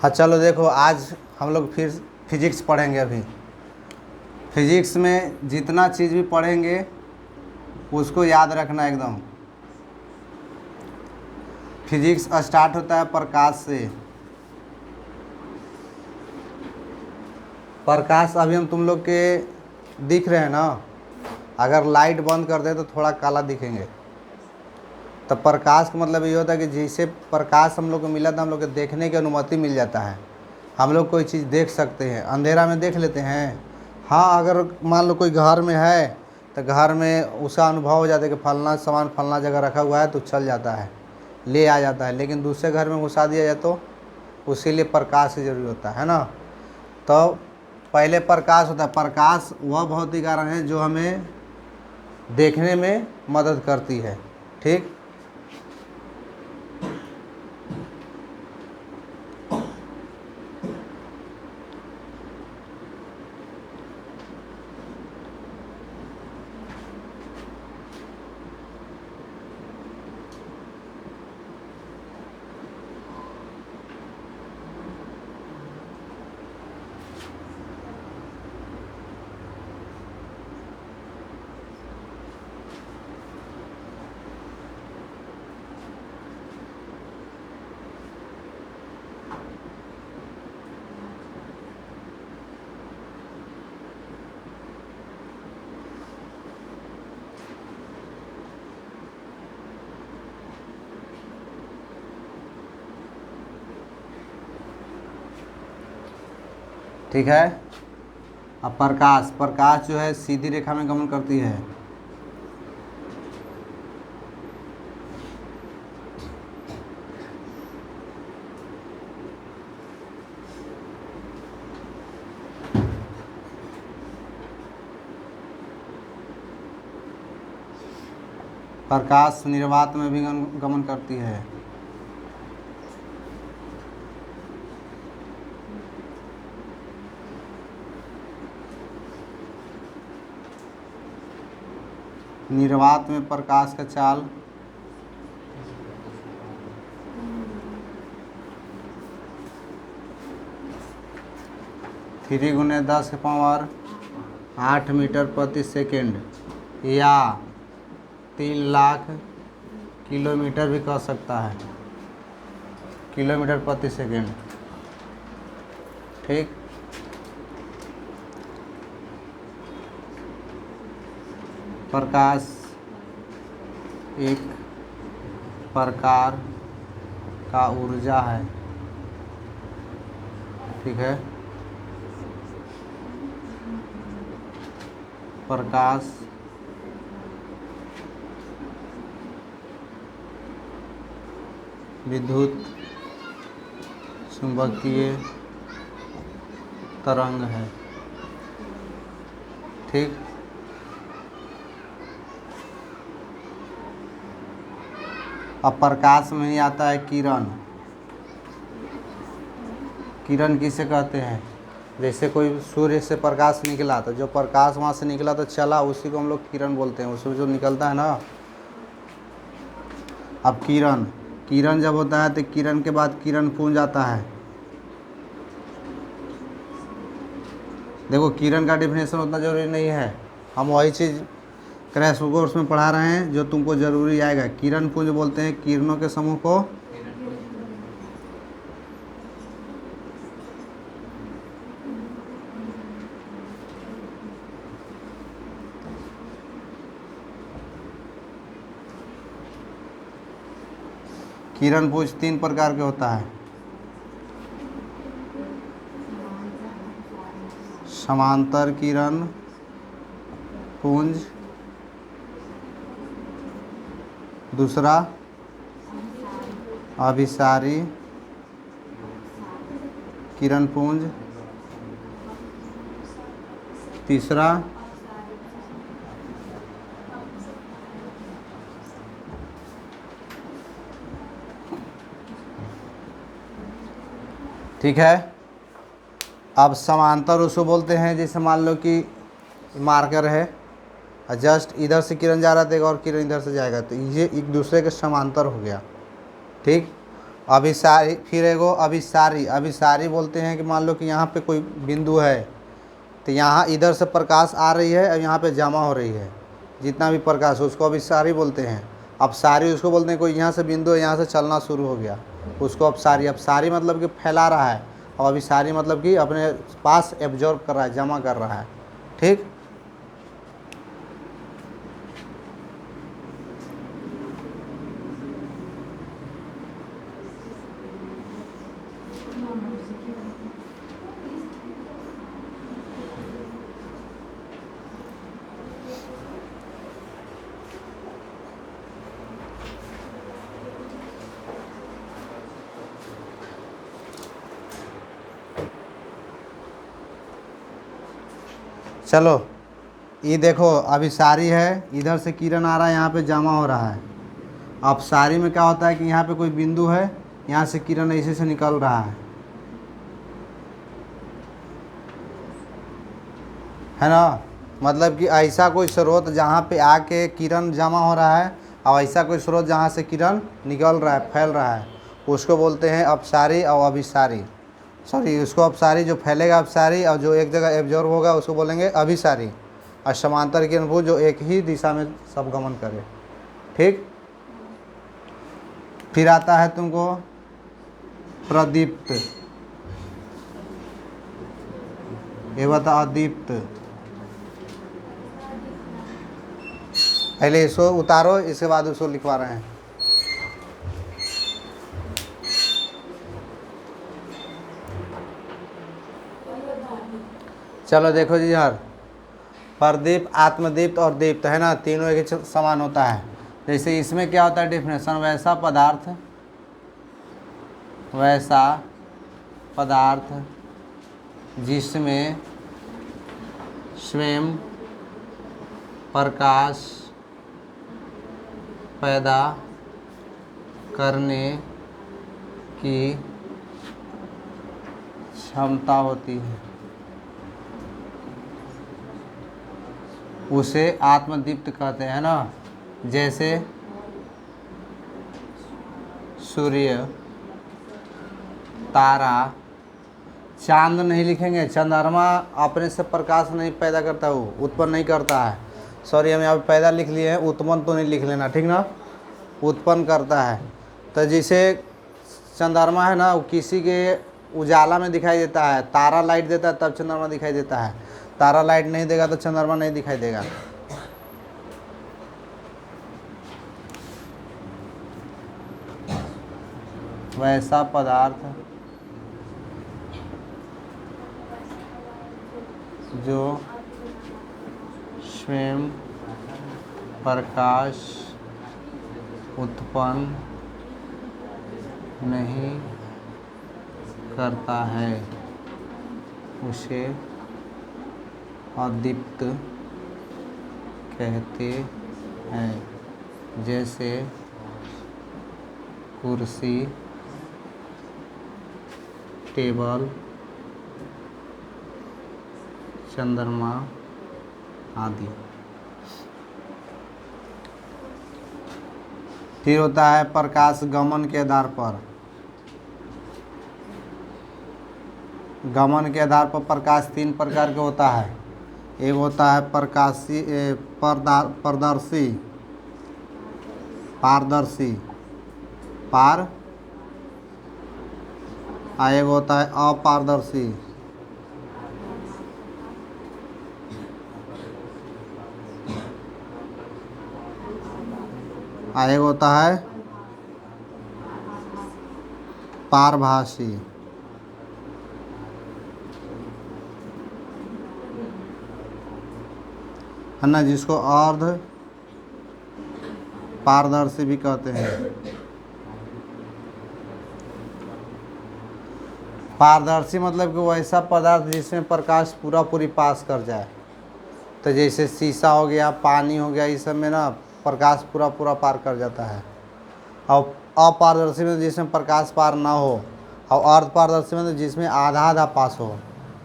हाँ चलो देखो, आज हम लोग फिर फिजिक्स पढ़ेंगे। अभी फिजिक्स में जितना चीज़ भी पढ़ेंगे उसको याद रखना एकदम। फिजिक्स स्टार्ट होता है प्रकाश से। प्रकाश अभी हम तुम लोग के दिख रहे हैं ना, अगर लाइट बंद कर दे तो थोड़ा काला दिखेंगे। तो प्रकाश का मतलब ये होता है कि जैसे प्रकाश हम लोग को मिला था, हम लोग को देखने की अनुमति मिल जाता है। हम लोग कोई चीज़ देख सकते हैं, अंधेरा में देख लेते हैं। हाँ, अगर मान लो कोई घर में है तो घर में उसका अनुभव हो जाता है कि फलना सामान फलना जगह रखा हुआ है, तो चल जाता है, ले आ जाता है। लेकिन दूसरे घर में घुसा दिया जाए तो उसके लिए प्रकाश की जरूरत होता है ना। तो पहले प्रकाश होता है। प्रकाश वह भौतिक कारण है जो हमें देखने में मदद करती है। ठीक, ठीक है। अब प्रकाश, प्रकाश जो है सीधी रेखा में गमन करती है। प्रकाश निर्वात में भी गमन करती है। निर्वात में प्रकाश का चाल थ्री गुने 10⁸ मीटर प्रति सेकेंड या 3 लाख किलोमीटर भी कह सकता है, किलोमीटर प्रति सेकेंड। ठीक, प्रकाश एक प्रकार का ऊर्जा है। ठीक है, प्रकाश विद्युत चुंबकीय तरंग है। ठीक, अब प्रकाश में ही आता है किरण। किरण किसे कहते हैं? जैसे कोई सूर्य से प्रकाश निकला तो जो प्रकाश वहाँ से निकला तो चला, उसी को हम लोग किरण बोलते हैं। उसमें जो निकलता है ना। अब किरण, किरण जब होता है तो किरण के बाद किरण पुंज आता है। देखो, किरण का डिफिनेशन उतना जरूरी नहीं है, हम वही चीज़ क्रैश कोर्स में पढ़ा रहे हैं जो तुमको जरूरी आएगा। किरण पुंज बोलते हैं किरणों के समूह को। किरण पुंज 3 प्रकार के होता है। समांतर किरण पुंज, दूसरा अभिसारी किरण पुंज, तीसरा ठीक है। अब समांतर उसको बोलते हैं, जैसे मान लो कि मार्कर है और जस्ट इधर से किरण जा रहा था, एक और किरण इधर से जाएगा, तो ये एक दूसरे के समांतर हो गया। ठीक, अभिसारी, फिर एगो अभिसारी। अभिसारी बोलते हैं कि मान लो कि यहाँ पे कोई बिंदु है, तो यहाँ इधर से प्रकाश आ रही है और यहाँ पे जमा हो रही है, जितना भी प्रकाश है उसको अभिसारी बोलते हैं। अपसारी उसको बोलते हैं कोई यहाँ से बिंदु है, यहाँ से चलना शुरू हो गया, उसको अपसारी। अपसारी मतलब कि फैला रहा है, और अभिसारी मतलब कि अपने पास एब्जॉर्ब कर रहा है, जमा कर रहा है। ठीक। चलो ये देखो, अभिसारी है, इधर से किरण आ रहा है, यहाँ पे जमा हो रहा है। अपसारी में क्या होता है कि यहाँ पे कोई बिंदु है, यहाँ से किरण ऐसे से निकल रहा है ना। मतलब कि ऐसा कोई स्रोत जहाँ पे आके किरण जमा हो रहा है, और ऐसा कोई स्रोत जहाँ से किरण निकल रहा है, फैल रहा है, उसको बोलते हैं अपसारी और अभिसारी। सॉरी, उसको अपसारी, जो फैलेगा अपसारी, और जो एक जगह एब्जॉर्ब होगा उसको बोलेंगे अभिसारी। और समांतर किरण वो जो एक ही दिशा में सब गमन करे। ठीक। फिर आता है तुमको प्रदीप्त, ये बता अदीप्त। पहले इसको उतारो, इसके बाद उसको लिखवा रहे हैं। चलो देखो जी यार, प्रदीप, आत्मदीप्त और दीप्त है ना, तीनों एक ही समान होता है। जैसे इसमें क्या होता है डेफिनेशन, वैसा पदार्थ जिसमें स्वयं प्रकाश पैदा करने की क्षमता होती है, उसे आत्मदीप्त कहते हैं ना। जैसे सूर्य, तारा, चांद नहीं लिखेंगे, चंद्रमा अपने से प्रकाश नहीं पैदा करता, वो उत्पन्न नहीं करता है। सॉरी, हम यहाँ पे पैदा लिख लिए हैं, उत्पन्न तो नहीं लिख लेना, ठीक ना। उत्पन्न करता है। तो जैसे चंद्रमा है ना, वो किसी के उजाला में दिखाई देता है, तारा लाइट देता है तब चंद्रमा दिखाई देता है, तारा लाइट नहीं देगा तो चंद्रमा नहीं दिखाई देगा। वैसा पदार्थ जो स्वयं प्रकाश उत्पन्न नहीं करता है, उसे अदीप्त कहते हैं। जैसे कुर्सी, टेबल, चंद्रमा आदि। फिर होता है प्रकाश गमन के आधार पर। गमन के आधार पर प्रकाश तीन प्रकार का होता है। एक होता है प्रकाशी, पारदर्शी, एक होता है अपारदर्शी। एक होता है पारभासी। है ना, जिसको अर्ध पारदर्शी भी कहते हैं। पारदर्शी मतलब कि वैसा पदार्थ जिसमें प्रकाश पूरी पास कर जाए। तो जैसे शीशा हो गया, पानी हो गया, इस सब में ना प्रकाश पूरा पार कर जाता है। और अपारदर्शी में जिसमें प्रकाश पार ना हो, और अर्ध पारदर्शी में जिसमें आधा पास हो,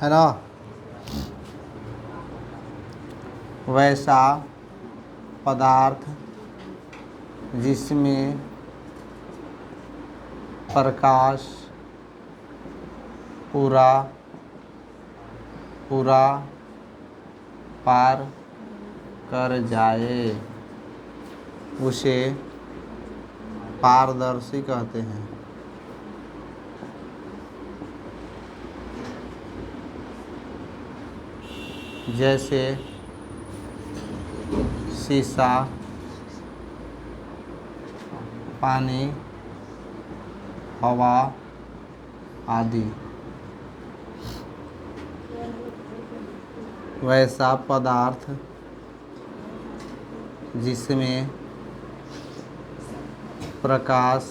है ना। वैसा पदार्थ जिसमें प्रकाश पूरा पार कर जाए उसे पारदर्शी कहते हैं। जैसे शीशा, पानी, हवा आदि। वैसा पदार्थ जिसमें प्रकाश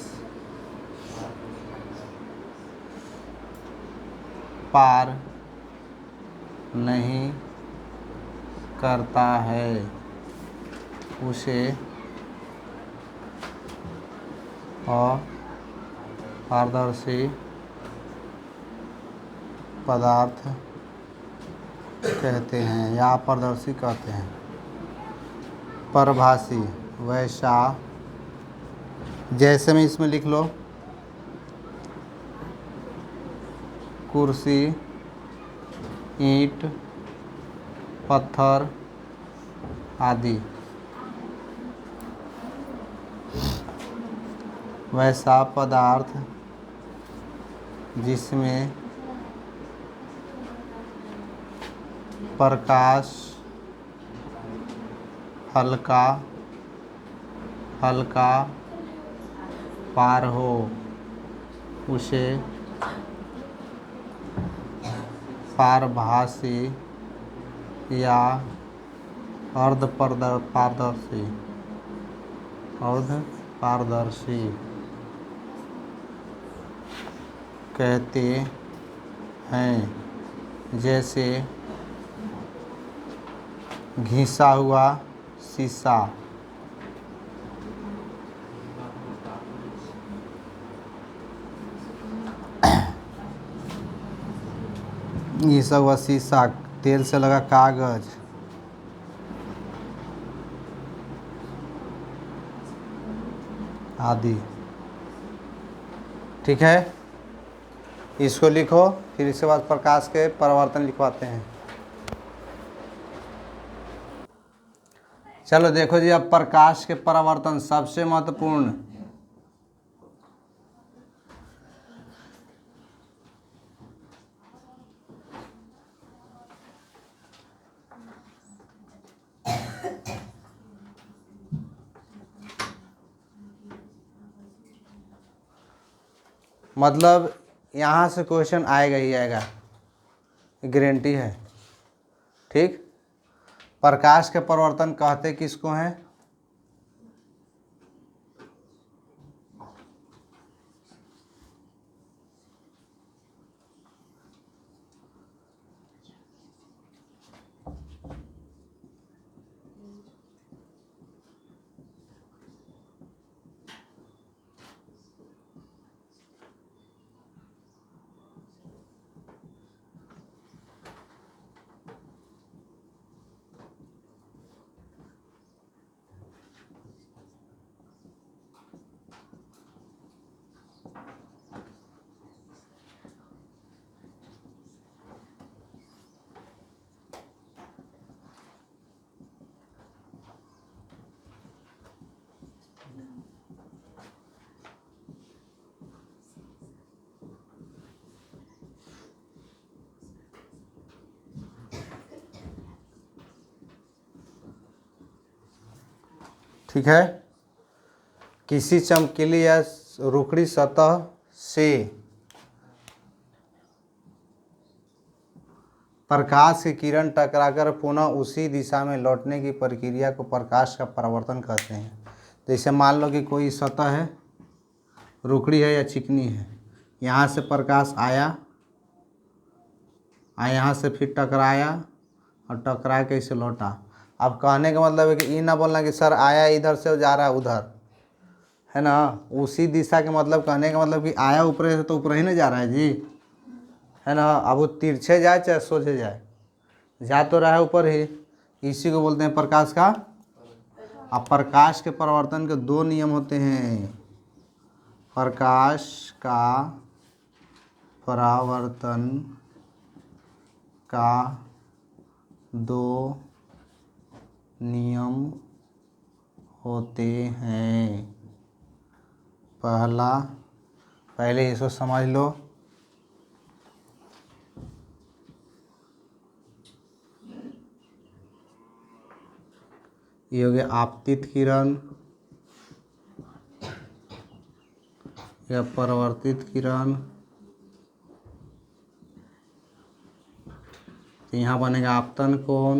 पार नहीं करता है उसे अपारदर्शी पदार्थ कहते हैं या अपारदर्शी कहते हैं। परभाषी, वैसा, जैसे में इसमें लिख लो कुर्सी, ईंट, पत्थर आदि। वैसा पदार्थ जिसमें प्रकाश हल्का पार हो उसे पारभासी या अर्धपारदर्शी कहते हैं। जैसे घिसा हुआ शीशा, घिसा हुआ शीशा, तेल से लगा कागज आदि। ठीक है, इसको लिखो, फिर इसके बाद प्रकाश के परिवर्तन लिखवाते हैं। चलो देखो जी, अब प्रकाश के परिवर्तन सबसे महत्वपूर्ण। मतलब यहाँ से क्वेश्चन आएगा ही आएगा, गारंटी है। ठीक, प्रकाश के परिवर्तन कहते किसको हैं? ठीक है, किसी चमकीली या रुखड़ी सतह से प्रकाश की किरण टकराकर पुनः उसी दिशा में लौटने की प्रक्रिया को प्रकाश का परावर्तन कहते हैं। जैसे मान लो कि कोई सतह है, रुखड़ी है या चिकनी है, यहाँ से प्रकाश आया, यहाँ से फिर टकराया और टकरा के इसे लौटा। अब कहने का मतलब है कि ये ना बोलना कि सर आया इधर से जा रहा है उधर, है ना, उसी दिशा के मतलब कहने का मतलब कि आया ऊपर से तो ऊपर ही नहीं जा रहा है जी, है ना। अब वो तिरछे जाए चाहे सोझे जाए, जा तो रहा है ऊपर ही, इसी को बोलते हैं प्रकाश का। अब प्रकाश के परिवर्तन के दो नियम होते हैं। प्रकाश का परावर्तन का दो नियम होते हैं। पहले इसको समझ लो। ये हो गया आपतित किरण या परावर्तित किरण। तो यहाँ बनेगा आपतन कोण,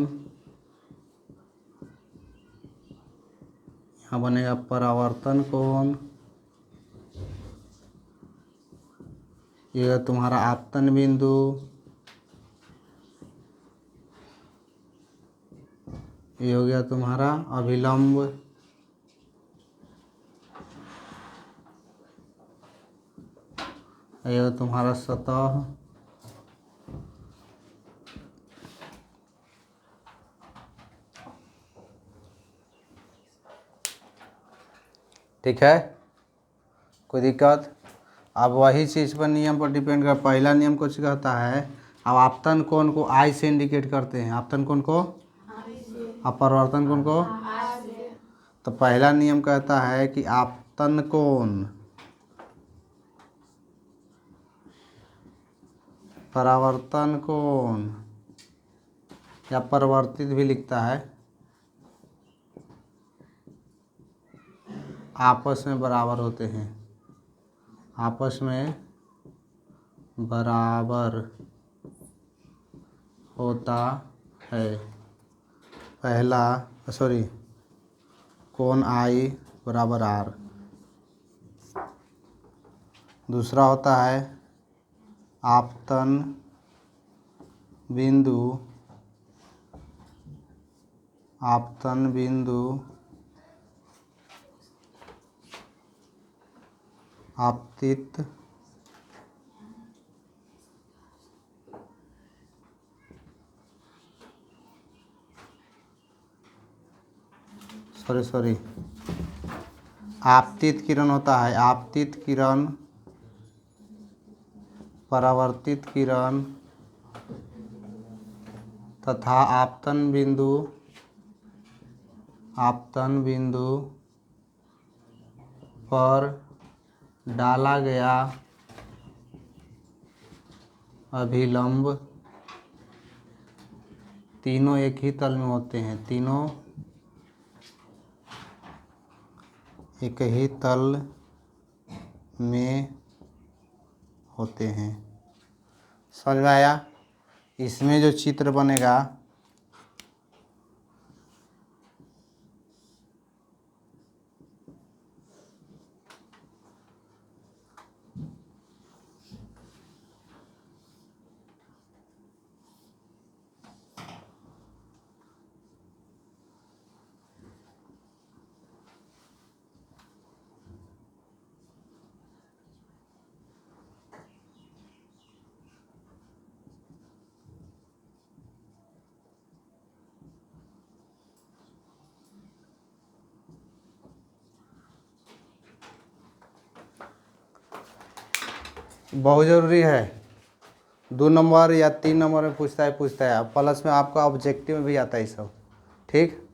यहाँ बनेगा परावर्तन कोण। ये तुम्हारा आपतन बिंदु, ये हो गया तुम्हारा अभिलंब, ये हो तुम्हारा सतह, ठीक है। कोई दिक्कत? अब वही चीज़ पर नियम पर डिपेंड कर। पहला नियम कुछ कहता है, अब आपतन कोण को आई से इंडिकेट करते हैं। आपतन कोण को, अब परावर्तन कोण को। तो पहला नियम कहता है कि आपतन कोण परावर्तन कोण या परिवर्तित भी लिखता है, आपस में बराबर होते हैं। आपस में बराबर होता है। पहला कोण आई बराबर आर। दूसरा होता है आपतन बिंदु आपतित आपतित किरण होता है। आपतित किरण, परावर्तित किरण तथा आपतन बिंदु पर डाला गया अभिलंब तीनों एक ही तल में होते हैं। तीनों एक ही तल में होते हैं। समझ में आया? इसमें जो चित्र बनेगा, बहुत ज़रूरी है। 2 नंबर या 3 नंबर में पूछता है। प्लस में आपका ऑब्जेक्टिव में भी आता है सब। ठीक।